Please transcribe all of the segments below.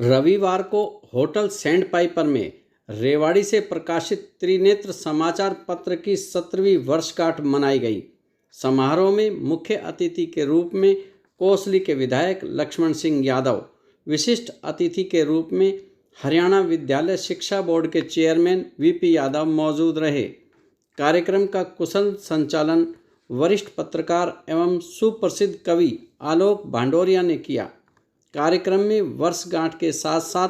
रविवार को hotel sand Piper में रेवाड़ी से प्रकाशित त्रिनेत्र समाचार पत्र की 17वीं वर्षगांठ मनाई गई। समारोह में मुख्य अतिथि के रूप में कोसली के विधायक लक्ष्मण सिंह यादव, विशिष्ट अतिथि के रूप में हरियाणा विद्यालय शिक्षा बोर्ड के चेयरमैन वीपी यादव मौजूद रहे। कार्यक्रम का कुशल संचालन वरिष्ठ पत्रकार एवं सुप्रसिद्ध कवि आलोक भांडोरिया ने किया। कार्यक्रम में वर्षगांठ के साथ साथ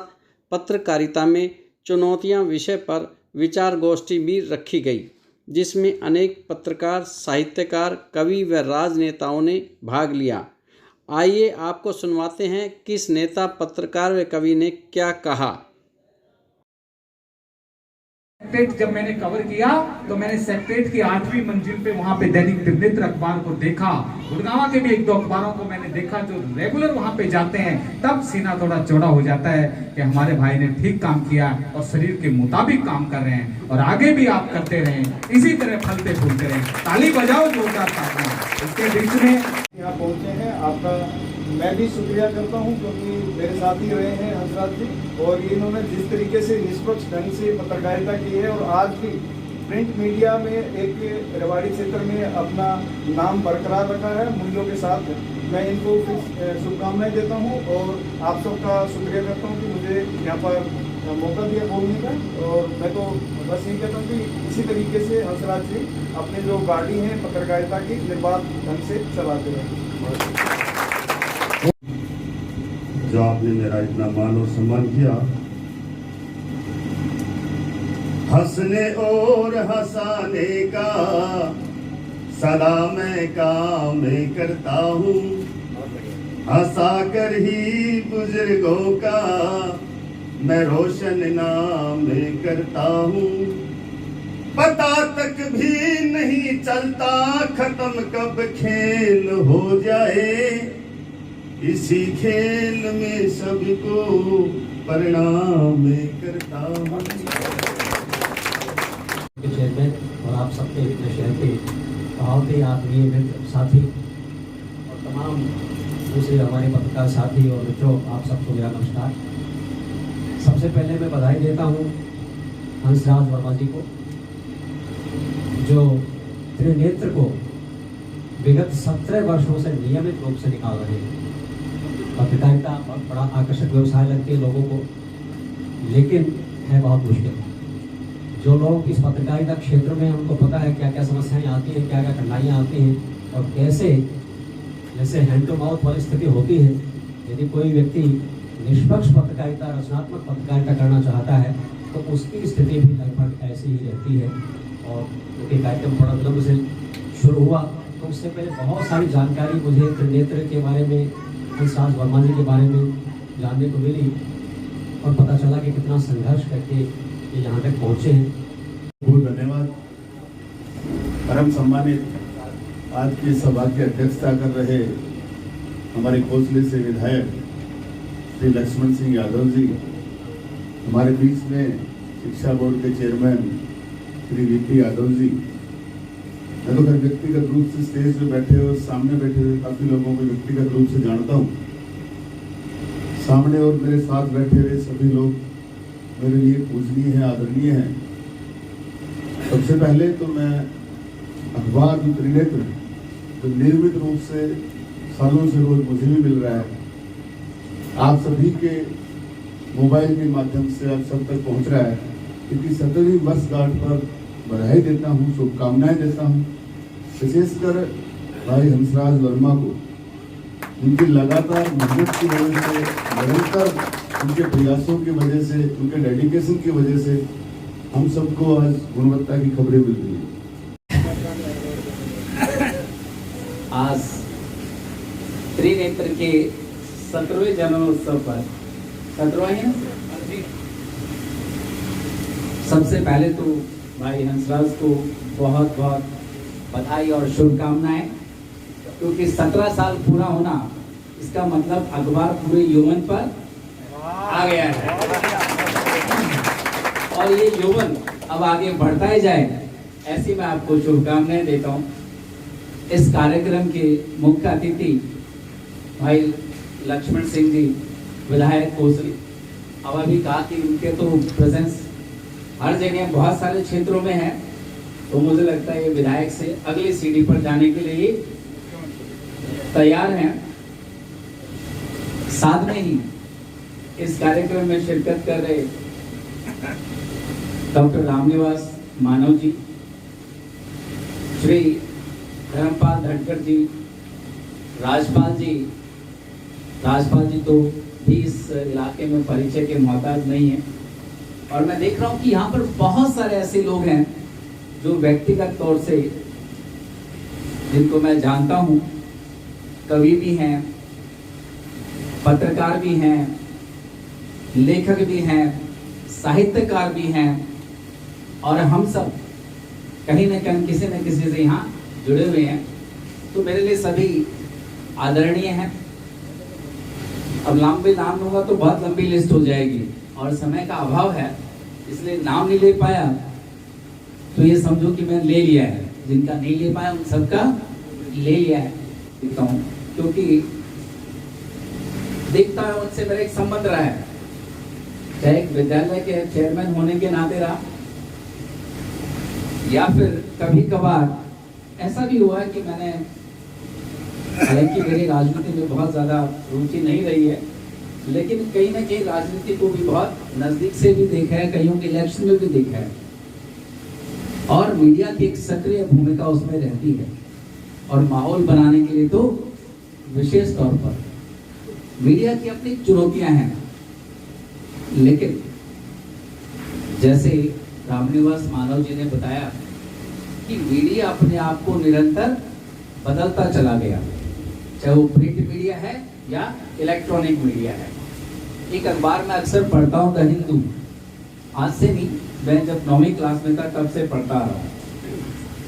पत्रकारिता में चुनौतियां विषय पर विचार गोष्ठी भी रखी गई, जिसमें अनेक पत्रकार, साहित्यकार, कवि व राजनेताओं ने भाग लिया। आइए आपको सुनवाते हैं किस नेता, पत्रकार व कवि ने क्या कहा। सेक्रेटरीट जब मैंने कवर किया तो मैंने सेक्रेटरीट की 8वीं मंजिल पे वहां पे दैनिक त्रिनेत्र अखबार को देखा। गुड़गांव के भी एक दो अखबारों को मैंने देखा जो रेगुलर वहां पे जाते हैं। तब सीना थोड़ा चौड़ा हो जाता है कि हमारे भाई ने ठीक काम किया और शरीर के मुताबिक काम कर रहे हैं और आगे भी आप करते रहें, इसी तरह फलते फूलते रहें। ताली बजाओ जोरदार ताली। इसके बीच में यहाँ पहुंचे हैं, आपका मैं भी शुक्रिया करता हूं क्योंकि मेरे साथ ही रहे हैं हंसराज जी, और इन्होंने जिस तरीके से निष्पक्ष ढंग से पत्रकारिता की है और आज भी प्रिंट मीडिया में एक रेवाड़ी क्षेत्र में अपना नाम बरकरार रखा है मूल्यों के साथ। मैं इनको शुभकामनाएं देता हूं और आप सबका शुक्रिया करता हूं कि मुझे यहाँ पर मौका दिया बोलने का। और मैं तो बस यही कहता हूँ कि इसी तरीके से हंसराज जी अपने जो गाड़ी है पत्रकारिता की निर्बाध ढंग से चलाते हैं। जो आपने मेरा इतना मान और सम्मान किया, हंसने और हंसाने का सदा मैं काम करता हूँ, हंसा कर ही बुजुर्गों का मैं रोशन नाम करता हूँ। पता तक भी नहीं चलता खत्म कब खेल हो जाए, इसी खेल में सबको परिणाम करता हूँ। चेयरमैन और आप सबके शहर के बहुत ही आत्मीय मित्र साथी और तमाम दूसरे हमारे पत्रकार साथी और मित्रों, आप सबको मेरा नमस्कार। सबसे पहले मैं बधाई देता हूँ हंसराज वर्मा जी को, जो त्रिनेत्र को विगत 17 वर्षों से नियमित रूप से निकाल रहे हैं। पत्रकारिता बहुत बड़ा आकर्षक व्यवसाय लगती है लोगों को, लेकिन है बहुत मुश्किल। जो लोग इस पत्रकारिता क्षेत्र में, उनको पता है क्या क्या समस्याएं आती हैं, क्या क्या कठिनाइयाँ आती हैं और कैसे जैसे हैंड टू माउथ वाली स्थिति होती है। यदि कोई व्यक्ति निष्पक्ष पत्रकारिता, रचनात्मक पत्रकारिता करना चाहता है तो उसकी स्थिति भी लगभग ऐसी ही रहती है। और क्योंकि कार्यक्रम बड़ा विलंब से शुरू हुआ तो उससे पहले बहुत सारी जानकारी मुझे त्रिनेत्र के बारे में, हंसराज वर्मा जी के बारे में जानने को मिली और पता चला कि कितना संघर्ष करके ये यहाँ तक पहुँचे हैं। बहुत धन्यवाद। परम सम्मानित आज की सभा की अध्यक्षता कर रहे हमारे कोसली से विधायक श्री लक्ष्मण सिंह यादव जी, हमारे बीच में शिक्षा बोर्ड के चेयरमैन श्री वीपी यादव जी। मैं तो व्यक्तिगत रूप से स्टेज पे बैठे और सामने बैठे हुए काफी लोगों को व्यक्तिगत रूप से जानता हूँ। सामने और मेरे साथ बैठे हुए सभी लोग मेरे लिए पूजनीय हैं, आदरणीय हैं। सबसे पहले तो मैं अखबार जो त्रिनेत्र जो नियमित रूप से सालों से रोज मुझे भी मिल रहा है, आप सभी के मोबाइल के माध्यम से आप सब तक पहुँच रहा है, क्योंकि 17वीं वर्षगांठ पर बधाई देता हूँ, शुभकामनाएं देता हूँ। विशेषकर भाई हंसराज वर्मा को उनकी लगातार मेहनत की वजह से, निरंतर उनके प्रयासों की वजह से, उनके डेडिकेशन की वजह से हम सबको आज गुणवत्ता की खबरें मिल रही है। आज त्रिनेत्र के 17वें जन्मोत्सव पर 17वां है। सबसे पहले तो भाई हंसराज को बहुत बहुत बधाई और शुभकामनाएं, क्योंकि 17 साल पूरा होना इसका मतलब अखबार पूरे यौवन पर आ गया है और ये यौवन अब आगे बढ़ता ही जाए, ऐसी मैं आपको शुभकामनाएं देता हूँ। इस कार्यक्रम के मुख्य अतिथि भाई लक्ष्मण सिंह जी, विधायक कोसली, अब अभी कहा कि उनके तो प्रेजेंस हर जगह बहुत सारे क्षेत्रों में है, तो मुझे लगता है ये विधायक से अगली सीढ़ी पर जाने के लिए तैयार हैं। साथ में ही इस कार्यक्रम में शिरकत कर रहे डॉक्टर रामनिवास मानव जी, श्री धर्मपाल धनखड़ जी, राजपाल जी तो भी इस इलाके में परिचय के मोहताज नहीं है। और मैं देख रहा हूँ कि यहाँ पर बहुत सारे ऐसे लोग हैं जो व्यक्तिगत तौर से, जिनको मैं जानता हूँ, कवि भी हैं, पत्रकार भी हैं, लेखक भी हैं, साहित्यकार भी हैं, और हम सब कहीं न कहीं किसी न किसी से यहाँ जुड़े हुए हैं। तो मेरे लिए सभी आदरणीय हैं। अब लंबे नाम लूंगा तो बहुत लंबी लिस्ट हो जाएगी और समय का अभाव है, इसलिए नाम नहीं ले पाया तो ये समझो कि मैंने ले लिया है। जिनका नहीं ले पाया उन सबका ले लिया है, क्योंकि देखता है उनसे मेरा एक संबंध रहा है, चाहे एक विद्यालय के चेयरमैन होने के नाते रहा, या फिर कभी कभार ऐसा भी हुआ कि मैंने, हालांकि मेरी राजनीति में बहुत ज्यादा रुचि नहीं रही है, लेकिन कहीं ना कहीं राजनीति को भी बहुत नजदीक से भी देखा है, कईयों के इलेक्शन में भी देखा है, और मीडिया की एक सक्रिय भूमिका उसमें रहती है। और माहौल बनाने के लिए तो विशेष तौर पर मीडिया की अपनी चुनौतियां हैं, लेकिन जैसे रामनिवास मानव जी ने बताया कि मीडिया अपने आप को निरंतर बदलता चला गया, चाहे वो प्रिंट मीडिया है या इलेक्ट्रॉनिक मीडिया है। एक अखबार में अक्सर पढ़ता हूँ, द हिंदू, आज से नहीं, मैं जब 9वीं क्लास में था तब से पढ़ता आ रहा हूँ,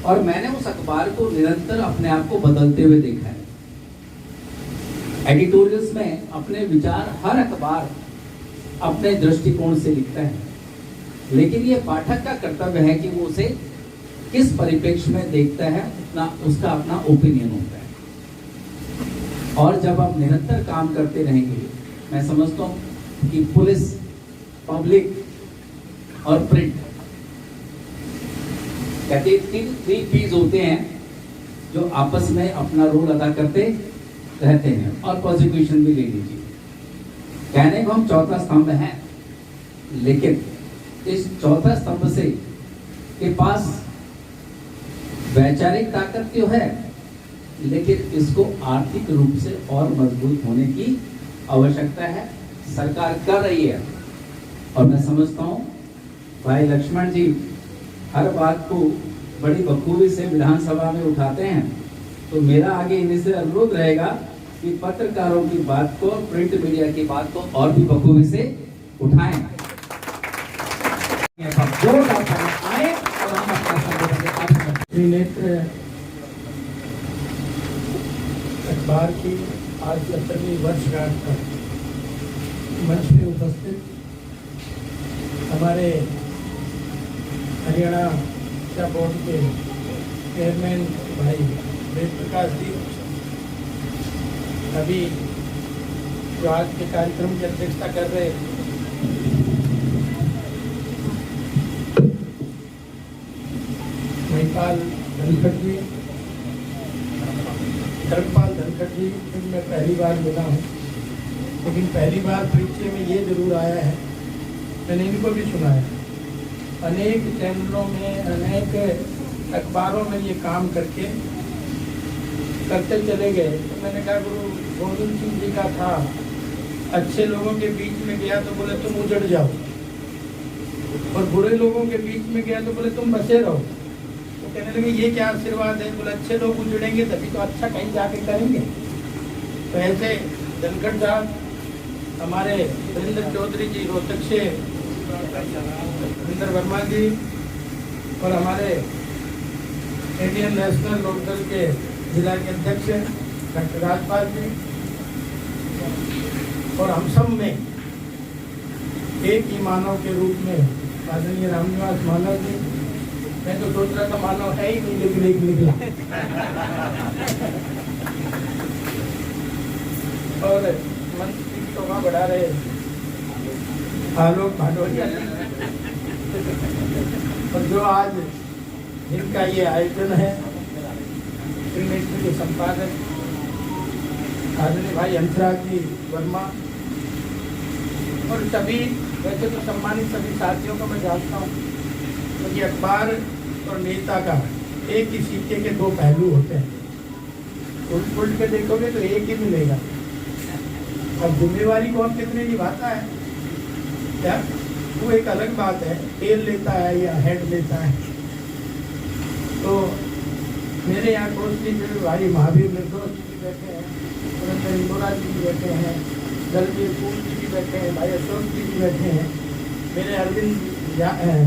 और मैंने उस अखबार को निरंतर अपने आप को बदलते हुए देखा है। एडिटोरियल्स में अपने विचार हर अखबार अपने दृष्टिकोण से लिखता है, लेकिन ये पाठक का कर्तव्य है कि वो उसे किस परिप्रेक्ष्य में देखता है, उसका अपना ओपिनियन होता है। और जब आप निरंतर काम करते रहेंगे, मैं समझता हूँ कि पुलिस, पब्लिक और प्रिंट, कहते 3 P's होते हैं जो आपस में अपना रोल अदा करते रहते हैं। और प्रोसिक्यूशन भी ले लीजिए, कहने को हम चौथा स्तंभ है, लेकिन इस चौथा स्तंभ से के पास वैचारिक ताकत तो है, लेकिन इसको आर्थिक रूप से और मजबूत होने की आवश्यकता है। सरकार कर रही है, और मैं समझता हूँ भाई लक्ष्मण जी हर बात को बड़ी बखूबी से विधानसभा में उठाते हैं, तो मेरा आगे इन्हीं से अनुरोध रहेगा कि पत्रकारों की बात को, प्रिंट मीडिया की बात को और भी बखूबी से उठाएं। आए और हम अपना त्रिनेत्र अखबार की आज 70वीं वर्षगांठ पर मंच में उपस्थित हमारे हरियाणा शिक्षा बोर्ड के चेयरमैन भाई वेद प्रकाश जी, अभी जो आज के कार्यक्रम की अध्यक्षता कर रहे महिपाल धनखड़ जी, धर्मपाल धनखड़ जी, मैं पहली बार मिला हूँ, लेकिन पहली बार परिचय में ये जरूर आया है, मैंने इनको भी सुना है। अनेक चैनलों में, अनेक अखबारों में ये काम करके करते चले गए। तो मैंने कहा गुरु गोविंद सिंह जी का था, अच्छे लोगों के बीच में गया तो बोले तुम उजड़ जाओ, और बुरे लोगों के बीच में गया तो बोले तुम बचे रहो। तो कहने लगे ये क्या आशीर्वाद है? बोले अच्छे लोग उजड़ेंगे तभी तो अच्छा कहीं जाके करेंगे। तो ऐसे धनखड़ साहब, हमारे वीरेंद्र चौधरी जी रोहतक से, वीरेंद्र वर्मा जी, और हमारे इंडियन नेशनल लोकदल के जिला के अध्यक्ष डॉक्टर राजपाल जी, और हम सब में एक ही मानव के रूप में आदरणीय रामनिवास मानव जी। मैं तो सोच रहा था मानव है ही नहीं, लेकिन एक निकला। और मंच की शोभा बढ़ा रहे आलोक भाटोरिया जी, और जो आज जिनका ये आयोजन है, त्रिनेत्र के संपादक आदरणीय भाई हंसराज जी वर्मा, और सभी वैसे तो सम्मानित सभी साथियों को मैं जानता हूँ, क्योंकि अखबार और नेता का एक ही सिक्के के दो पहलू होते हैं। उल्ट उल्ट के देखोगे तो एक ही मिलेगा। अब जिम्मेवारी कौन कितने निभाता है क्या, वो एक अलग बात है, टेल लेता है या हेड लेता है। तो मेरे यहाँ कोसली में भाई महावीर निर्दोष जी भी बैठे हैं, सुरेंद्र इंदोरा जी भी बैठे हैं, दलवीर फूल जी भी बैठे हैं, भाई अशोक जी भी बैठे हैं, मेरे अरविंद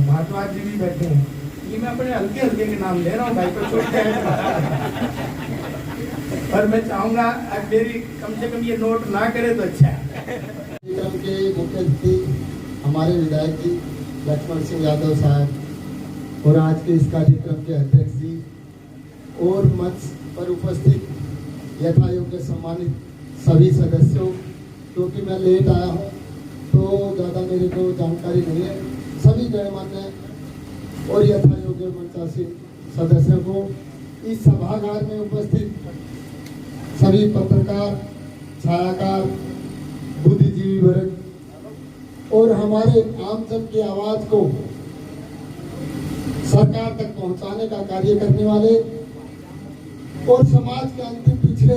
भारद्वाज जी भी बैठे हैं। ये मैं अपने हल्के हल्के के नाम ले रहा हूँ, भाई को छोड़ के और मैं चाहूँगा अब मेरी कम से कम ये नोट ना करे तो अच्छा है। कार्यक्रम के मुख्य अतिथि हमारे विधायक जी लक्ष्मण सिंह यादव साहब और आज के इस कार्यक्रम के अध्यक्ष जी और मंच पर उपस्थित यथायोग्य सम्मानित सभी सदस्यों, क्योंकि मैं लेट आया हूँ तो ज़्यादा मेरे को जानकारी नहीं है, सभी गणमान्य और यथायोग्य मंचासीन सदस्यों को, इस सभागार में उपस्थित सभी पत्रकार, छायाकार, बुद्धिजीवी वर्ग और हमारे आमजन की आवाज को सरकार तक पहुंचाने का कार्य करने वाले और समाज के अंतिम पिछड़े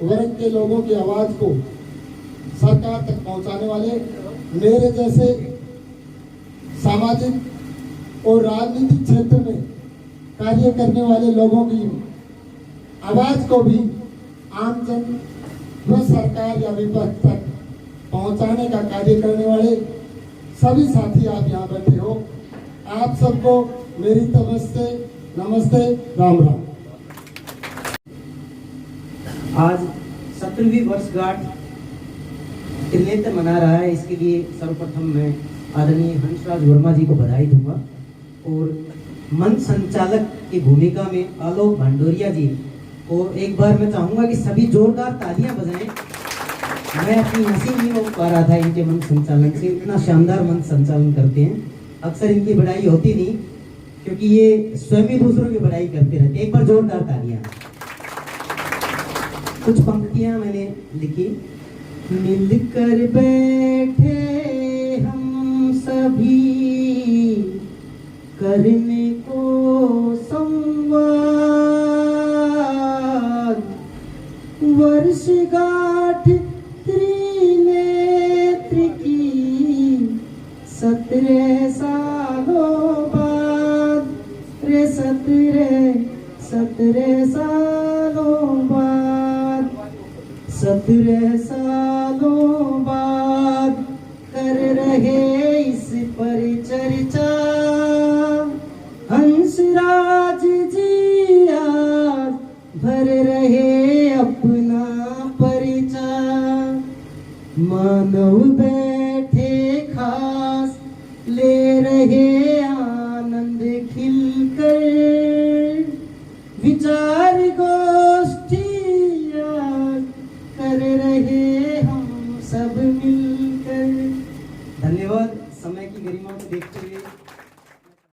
वर्ग के लोगों की आवाज को सरकार तक पहुंचाने वाले मेरे जैसे सामाजिक और राजनीतिक क्षेत्र में कार्य करने वाले लोगों की आवाज को भी आमजन व सरकार या विपक्ष तक पहुंचाने का कार्य करने वाले सभी साथी आप यहाँ बैठे हो, आप सबको मेरी तरफ से नमस्ते, राम राम। आज 17वीं वर्षगांठ त्रिनेत्र मना रहा है, इसके लिए सर्वप्रथम मैं आदरणीय हंसराज वर्मा जी को बधाई दूंगा और मंच संचालक की भूमिका में आलोक भांडोरिया जी को एक बार मैं चाहूंगा कि सभी जोरदार तालियां बजाएं। मैं अपनी नसीब नहीं हो पा रहा था इनके मंच संचालन से, इतना शानदार मंच संचालन करते हैं। अक्सर इनकी बड़ाई होती नहीं, क्योंकि ये स्वयं ही दूसरों की बड़ाई करते रहते। एक बार जोरदार तालियां। कुछ पंक्तियां मैंने लिखी। मिलकर बैठे हम सभी करने को संवाद, वर्षगांठ त्रिनेत्र की 17 सालों बाद, रे 17 सालों बाद, 17 सालों बाद कर रहे इस पर चर्चा। हंसराज जी आज भर रहे अपना परिचय, मानव बैठे खास ले रहे आनंद खिलकर, विचार